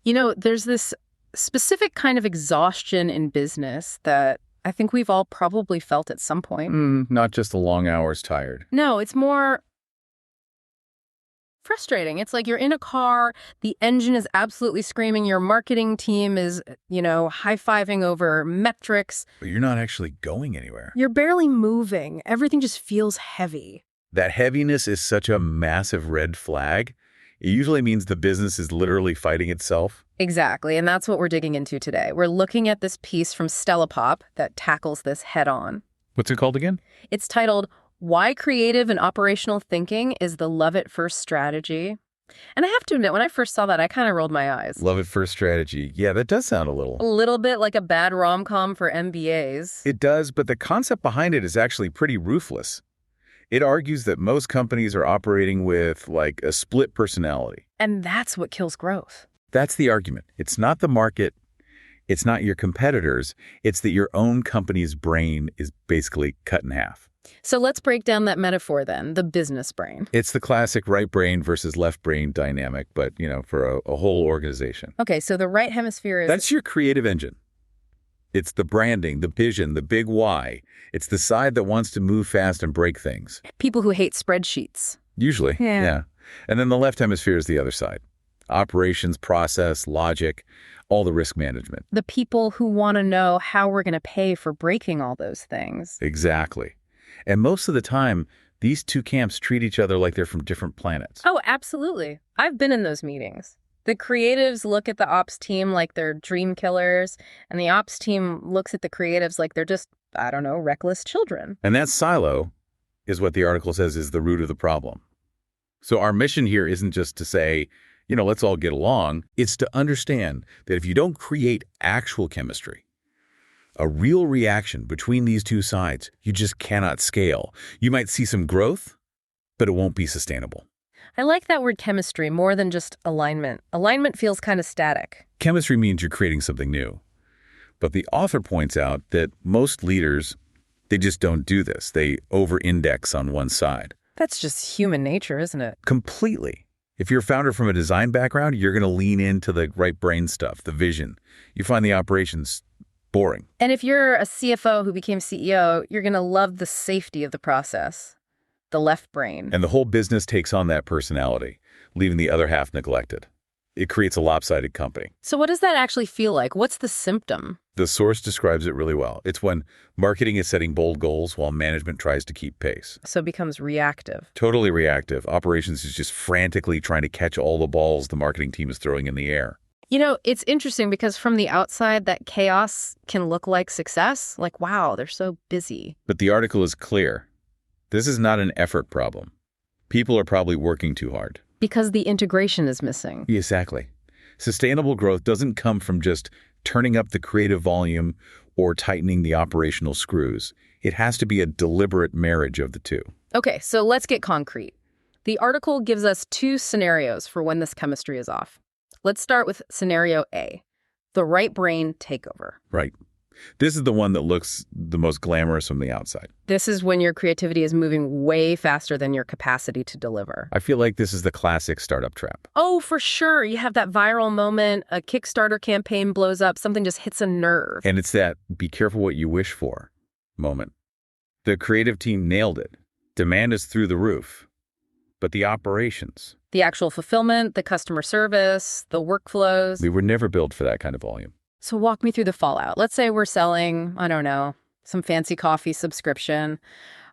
There's this specific kind of exhaustion in business that I think we've all probably felt at some point. Not just the long hours tired. No, it's more frustrating. It's like you're in a car, the engine is absolutely screaming, your marketing team is, high-fiving over metrics. But you're not actually going anywhere. You're barely moving. Everything just feels heavy. That heaviness is such a massive red flag. It usually means the business is literally fighting itself. Exactly, and that's what we're digging into today. We're looking at this piece from Stellipop that tackles this head-on. What's it called again? It's titled, Why Creative and Operational Thinking is the Love It First Strategy. And I have to admit, when I first saw that, I kind of rolled my eyes. Love it first strategy. Yeah, that does sound a little bit like a bad rom-com for MBAs. It does, but the concept behind it is actually pretty ruthless. It argues that most companies are operating with, like, a split personality. And that's what kills growth. That's the argument. It's not the market. It's not your competitors. It's that your own company's brain is basically cut in half. So let's break down that metaphor then, the business brain. It's the classic right brain versus left brain dynamic, but, for a whole organization. Okay, so the right hemisphere is... That's your creative engine. It's the branding, the vision, the big why. It's the side that wants to move fast and break things. People who hate spreadsheets. Usually, yeah. And then the left hemisphere is the other side. Operations, process, logic, all the risk management. The people who want to know how we're going to pay for breaking all those things. Exactly. And most of the time, these two camps treat each other like they're from different planets. Oh, absolutely. I've been in those meetings. The creatives look at the ops team like they're dream killers, and the ops team looks at the creatives like they're just, reckless children. And that silo is what the article says is the root of the problem. So our mission here isn't just to say, let's all get along. It's to understand that if you don't create actual chemistry, a real reaction between these two sides, you just cannot scale. You might see some growth, but it won't be sustainable. I like that word chemistry more than just alignment. Alignment feels kind of static. Chemistry means you're creating something new. But the author points out that most leaders, they just don't do this. They over-index on one side. That's just human nature, isn't it? Completely. If you're a founder from a design background, you're going to lean into the right brain stuff, the vision. You find the operations boring. And if you're a CFO who became CEO, you're going to love the safety of the process. The left brain. And the whole business takes on that personality, leaving the other half neglected. It creates a lopsided company. So what does that actually feel like? What's the symptom? The source describes it really well. It's when marketing is setting bold goals while management tries to keep pace. So it becomes reactive. Totally reactive. Operations is just frantically trying to catch all the balls the marketing team is throwing in the air. It's interesting because from the outside, that chaos can look like success. Like, wow, they're so busy. But the article is clear. This is not an effort problem. People are probably working too hard. Because the integration is missing. Exactly. Sustainable growth doesn't come from just turning up the creative volume or tightening the operational screws. It has to be a deliberate marriage of the two. Okay, so let's get concrete. The article gives us two scenarios for when this chemistry is off. Let's start with scenario A, the right brain takeover. Right. This is the one that looks the most glamorous from the outside. This is when your creativity is moving way faster than your capacity to deliver. I feel like this is the classic startup trap. Oh, for sure. You have that viral moment, a Kickstarter campaign blows up, something just hits a nerve. And it's that be careful what you wish for moment. The creative team nailed it. Demand is through the roof. But the operations, the actual fulfillment, the customer service, the workflows. We were never built for that kind of volume. So walk me through the fallout. Let's say we're selling, some fancy coffee subscription.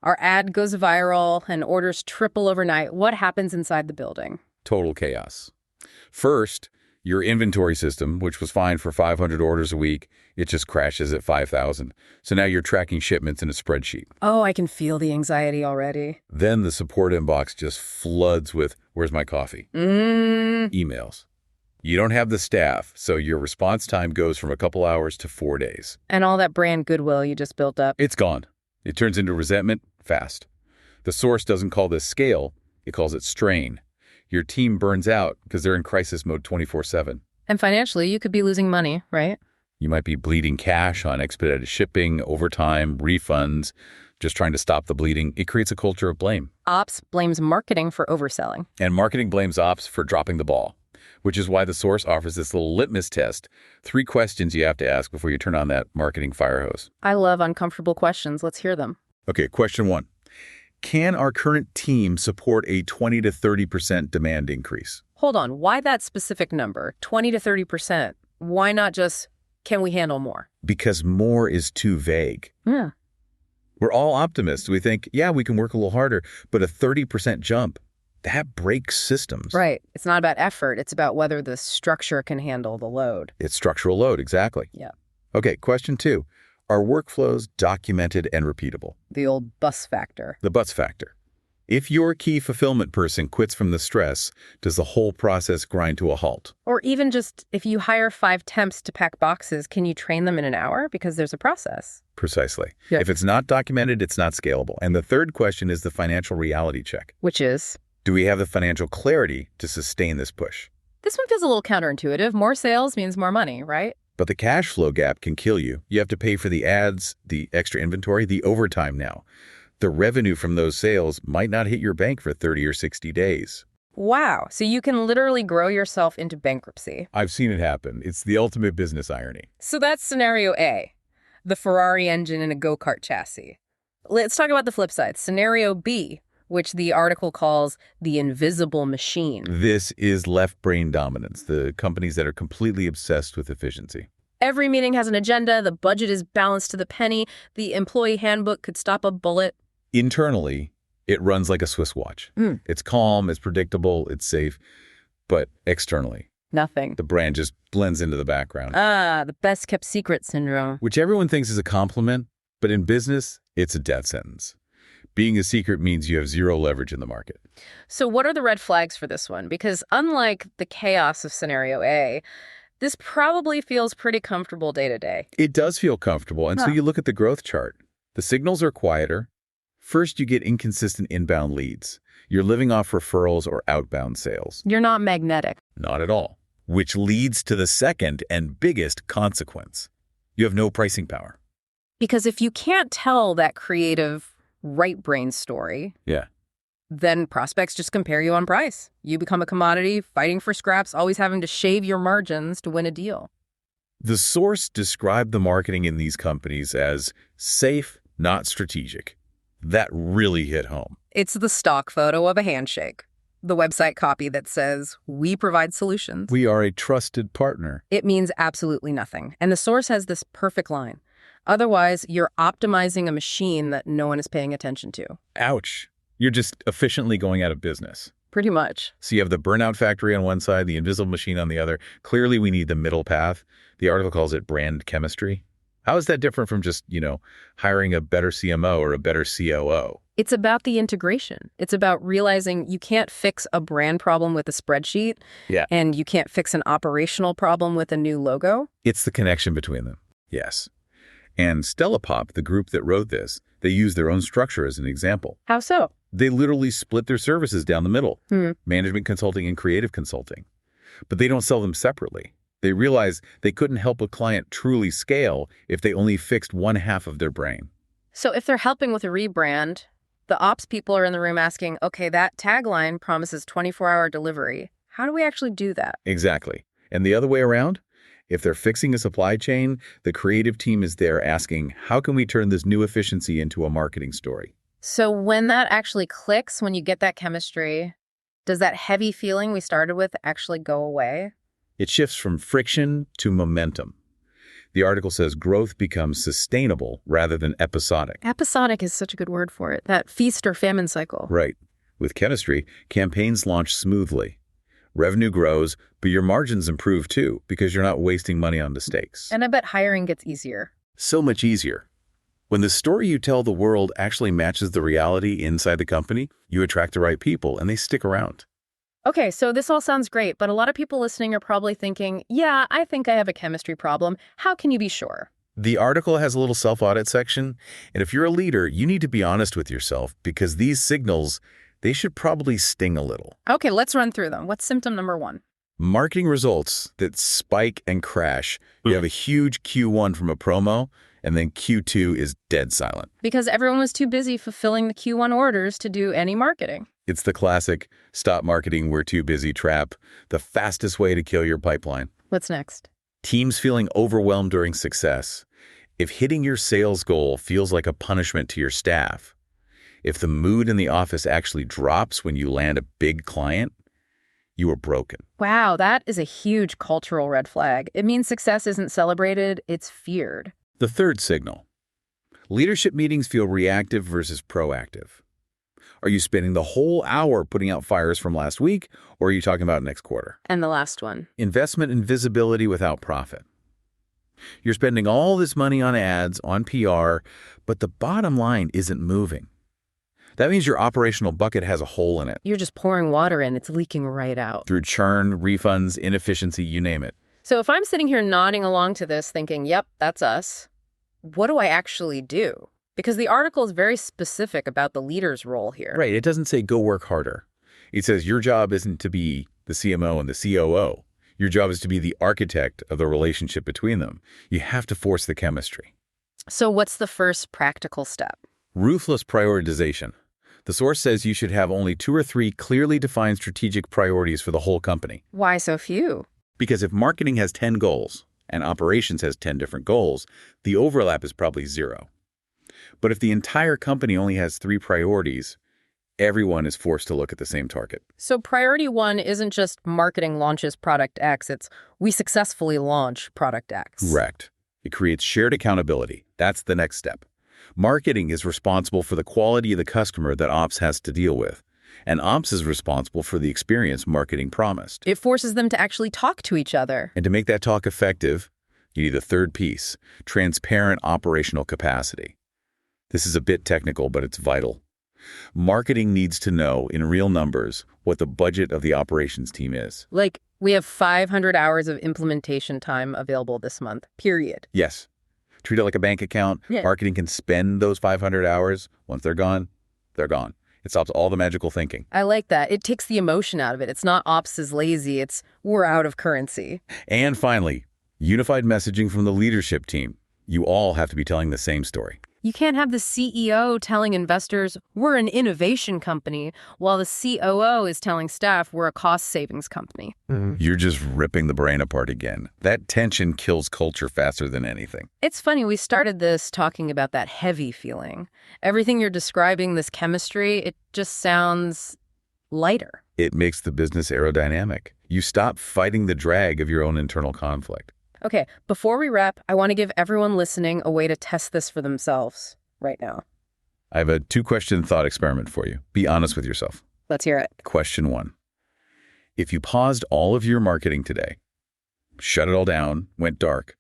Our ad goes viral and orders triple overnight. What happens inside the building? Total chaos. First, your inventory system, which was fine for 500 orders a week, it just crashes at 5,000. So now you're tracking shipments in a spreadsheet. Oh, I can feel the anxiety already. Then the support inbox just floods with, where's my coffee? Emails. You don't have the staff, so your response time goes from a couple hours to 4 days. And all that brand goodwill you just built up. It's gone. It turns into resentment fast. The source doesn't call this scale, it calls it strain. Your team burns out because they're in crisis mode 24/7. And financially, you could be losing money, right? You might be bleeding cash on expedited shipping, overtime, refunds, just trying to stop the bleeding. It creates a culture of blame. Ops blames marketing for overselling. And marketing blames ops for dropping the ball. which is why the source offers this little litmus test. 3 questions you have to ask before you turn on that marketing fire hose. I love uncomfortable questions. Let's hear them. Okay, question 1. Can our current team support a 20 to 30% demand increase? Hold on. Why that specific number? 20 to 30%. Why not just, can we handle more? Because more is too vague. Yeah. We're all optimists. We think, yeah, we can work a little harder, but a 30% jump, that breaks systems. Right. It's not about effort. It's about whether the structure can handle the load. It's structural load, exactly. Yeah. Okay, question 2. Are workflows documented and repeatable? The old bus factor. The bus factor. If your key fulfillment person quits from the stress, does the whole process grind to a halt? Or even just, if you hire 5 temps to pack boxes, can you train them in an hour? Because there's a process. Precisely. Yeah. If it's not documented, it's not scalable. And the third question is the financial reality check. Which is? Do we have the financial clarity to sustain this push? This one feels a little counterintuitive. More sales means more money, right? But the cash flow gap can kill you. You have to pay for the ads, the extra inventory, the overtime now. The revenue from those sales might not hit your bank for 30 or 60 days. Wow. So you can literally grow yourself into bankruptcy. I've seen it happen. It's the ultimate business irony. So that's scenario A, the Ferrari engine in a go-kart chassis. Let's talk about the flip side. Scenario B, which the article calls the invisible machine. This is left brain dominance, the companies that are completely obsessed with efficiency. Every meeting has an agenda. The budget is balanced to the penny. The employee handbook could stop a bullet. Internally, it runs like a Swiss watch. It's calm, it's predictable, it's safe. But externally, Nothing. the brand just blends into the background. The best kept secret syndrome. Which everyone thinks is a compliment, but in business, it's a death sentence. Being a secret means you have zero leverage in the market. So what are the red flags for this one? Because unlike the chaos of scenario A, this probably feels pretty comfortable day to day. It does feel comfortable, and so you look at the growth chart. The signals are quieter. First, you get inconsistent inbound leads. You're living off referrals or outbound sales. You're not magnetic. Not at all. Which leads to the second and biggest consequence. You have no pricing power. Because if you can't tell that creative right brain story, Yeah. then prospects just compare you on price. You become a commodity, fighting for scraps, always having to shave your margins to win a deal. The source described the marketing in these companies as safe, not strategic. That really hit home. It's the stock photo of a handshake. The website copy that says, we provide solutions. We are a trusted partner. It means absolutely nothing. And the source has this perfect line. Otherwise, you're optimizing a machine that no one is paying attention to. Ouch. You're just efficiently going out of business. Pretty much. So you have the burnout factory on one side, the invisible machine on the other. Clearly, we need the middle path. The article calls it brand chemistry. How is that different from just, hiring a better CMO or a better COO? It's about the integration. It's about realizing you can't fix a brand problem with a spreadsheet. Yeah. And you can't fix an operational problem with a new logo. It's the connection between them. Yes. And Stellipop, the group that wrote this, they use their own structure as an example. How so? They literally split their services down the middle, management consulting and creative consulting. But they don't sell them separately. They realize they couldn't help a client truly scale if they only fixed one half of their brain. So if they're helping with a rebrand, the ops people are in the room asking, okay, that tagline promises 24-hour delivery. How do we actually do that? Exactly. And the other way around? If they're fixing a supply chain, the creative team is there asking, how can we turn this new efficiency into a marketing story? So when that actually clicks, when you get that chemistry, does that heavy feeling we started with actually go away? It shifts from friction to momentum. The article says growth becomes sustainable rather than episodic. Episodic is such a good word for it. That feast or famine cycle. Right. With chemistry, campaigns launch smoothly. Revenue grows, but your margins improve too because you're not wasting money on mistakes. And I bet hiring gets easier. So much easier. When the story you tell the world actually matches the reality inside the company, you attract the right people and they stick around. Okay, so this all sounds great, but a lot of people listening are probably thinking, yeah, I think I have a chemistry problem. How can you be sure? The article has a little self-audit section, and if you're a leader, you need to be honest with yourself because these signals, they should probably sting a little. Okay, let's run through them. What's symptom number 1? Marketing results that spike and crash. You have a huge Q1 from a promo, And then Q2 is dead silent. Because everyone was too busy fulfilling the Q1 orders to do any marketing. It's the classic stop marketing, we're too busy trap, the fastest way to kill your pipeline. What's next? Teams feeling overwhelmed during success. If hitting your sales goal feels like a punishment to your staff, if the mood in the office actually drops when you land a big client, you are broken. Wow, that is a huge cultural red flag. It means success isn't celebrated, it's feared. The third signal. Leadership meetings feel reactive versus proactive. Are you spending the whole hour putting out fires from last week, or are you talking about next quarter? And the last one. Investment in visibility without profit. You're spending all this money on ads, on PR, but the bottom line isn't moving. That means your operational bucket has a hole in it. You're just pouring water in, it's leaking right out. Through churn, refunds, inefficiency, you name it. So if I'm sitting here nodding along to this thinking, yep, that's us, what do I actually do? Because the article is very specific about the leader's role here. Right, it doesn't say go work harder. It says your job isn't to be the CMO and the COO. Your job is to be the architect of the relationship between them. You have to force the chemistry. So what's the first practical step? Ruthless prioritization. The source says you should have only 2 or 3 clearly defined strategic priorities for the whole company. Why so few? Because if marketing has 10 goals and operations has 10 different goals, the overlap is probably 0. But if the entire company only has 3 priorities, everyone is forced to look at the same target. So priority 1 isn't just marketing launches product X, it's we successfully launch product X. Correct. It creates shared accountability. That's the next step. Marketing is responsible for the quality of the customer that ops has to deal with, and ops is responsible for the experience marketing promised. It forces them to actually talk to each other. And to make that talk effective, you need a third piece, transparent operational capacity. This is a bit technical, but it's vital. Marketing needs to know in real numbers what the budget of the operations team is. Like, we have 500 hours of implementation time available this month, period. Yes. Treat it like a bank account. Yeah. Marketing can spend those 500 hours. Once they're gone, they're gone. It stops all the magical thinking. I like that. It takes the emotion out of it. It's not ops is lazy. It's we're out of currency. And finally, unified messaging from the leadership team. You all have to be telling the same story. You can't have the CEO telling investors, we're an innovation company, while the COO is telling staff, we're a cost savings company. You're just ripping the brain apart again. That tension kills culture faster than anything. It's funny, we started this talking about that heavy feeling. Everything you're describing, this chemistry, it just sounds lighter. It makes the business aerodynamic. You stop fighting the drag of your own internal conflict. Okay, before we wrap, I want to give everyone listening a way to test this for themselves right now. I have a 2-question thought experiment for you. Be honest with yourself. Let's hear it. Question 1. If you paused all of your marketing today, shut it all down, went dark,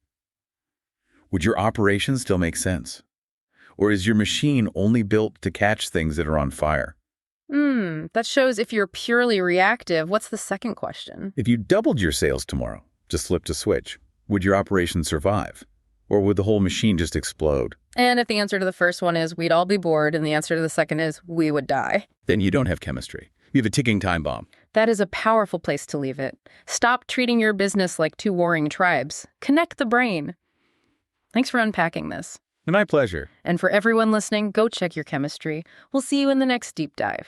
would your operation still make sense? Or is your machine only built to catch things that are on fire? That shows if you're purely reactive. What's the second question? If you doubled your sales tomorrow, just flipped a switch, would your operation survive? Or would the whole machine just explode? And if the answer to the first one is we'd all be bored and the answer to the second is we would die, Then you don't have chemistry. You have a ticking time bomb. that is a powerful place to leave it. Stop treating your business like 2 warring tribes. Connect the brain. Thanks for unpacking this. My pleasure. And for everyone listening, go check your chemistry. We'll see you in the next deep dive.